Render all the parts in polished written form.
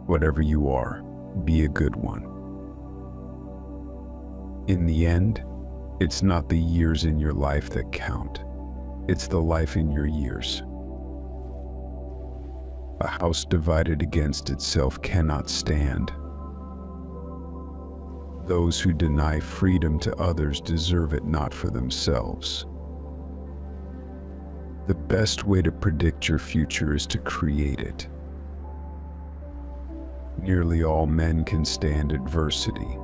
Whatever you are, be a good one. In the end, it's not the years in your life that count. It's the life in your years. A house divided against itself cannot stand. Those who deny freedom to others deserve it not for themselves. The best way to predict your future is to create it. Nearly all men can stand adversity,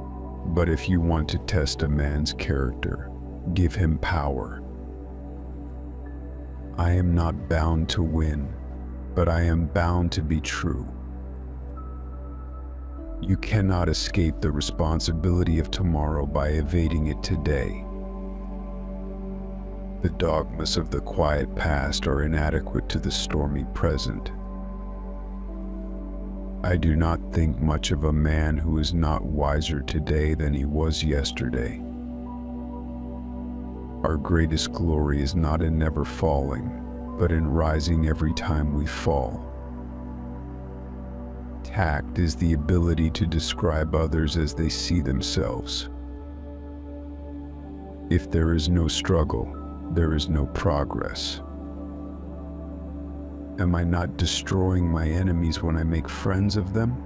but if you want to test a man's character, give him power. I am not bound to win, but I am bound to be true. You cannot escape the responsibility of tomorrow by evading it today. The dogmas of the quiet past are inadequate to the stormy present. I do not think much of a man who is not wiser today than he was yesterday. Our greatest glory is not in never falling, but in rising every time we fall. Tact is the ability to describe others as they see themselves. If there is no struggle, there is no progress. Am I not destroying my enemies when I make friends of them?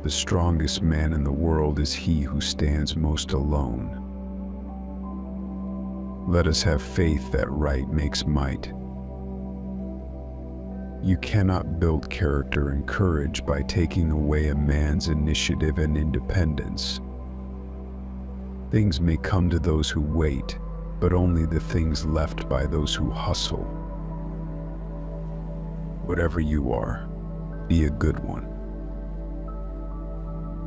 The strongest man in the world is he who stands most alone. Let us have faith that right makes might. You cannot build character and courage by taking away a man's initiative and independence. Things may come to those who wait, but only the things left by those who hustle. Whatever you are, be a good one.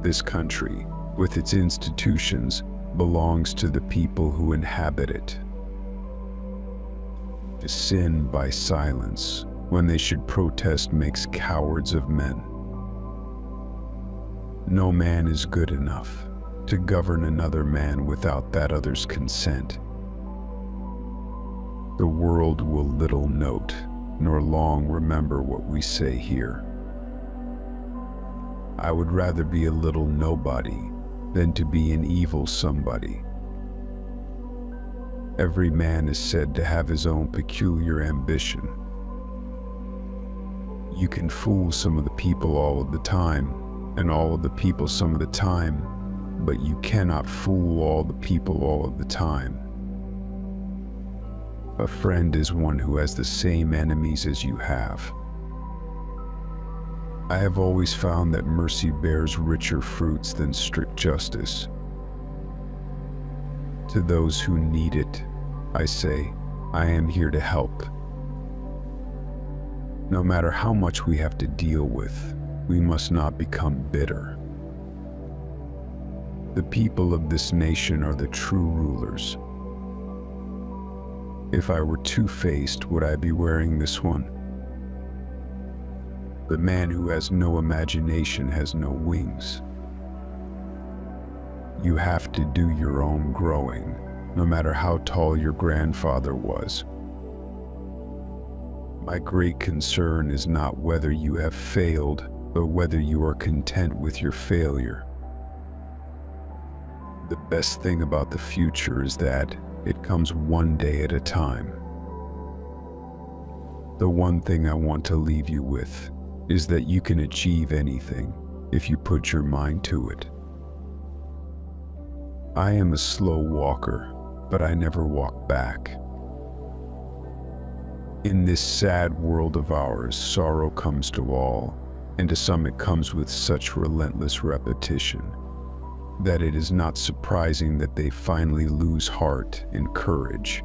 This country, with its institutions, belongs to the people who inhabit it. To sin by silence, when they should protest, makes cowards of men. No man is good enough to govern another man without that other's consent. The world will little note, nor long remember what we say here. I would rather be a little nobody than to be an evil somebody. Every man is said to have his own peculiar ambition. You can fool some of the people all of the time, and all of the people some of the time, but you cannot fool all the people all of the time. A friend is one who has the same enemies as you have. I have always found that mercy bears richer fruits than strict justice. To those who need it, I say, I am here to help. No matter how much we have to deal with, we must not become bitter. The people of this nation are the true rulers. If I were two-faced, would I be wearing this one? The man who has no imagination has no wings. You have to do your own growing, no matter how tall your grandfather was. My great concern is not whether you have failed, but whether you are content with your failure. The best thing about the future is that it comes one day at a time. The one thing I want to leave you with is that you can achieve anything if you put your mind to it. I am a slow walker, but I never walk back. In this sad world of ours, sorrow comes to all, and to some it comes with such relentless repetition that it is not surprising that they finally lose heart and courage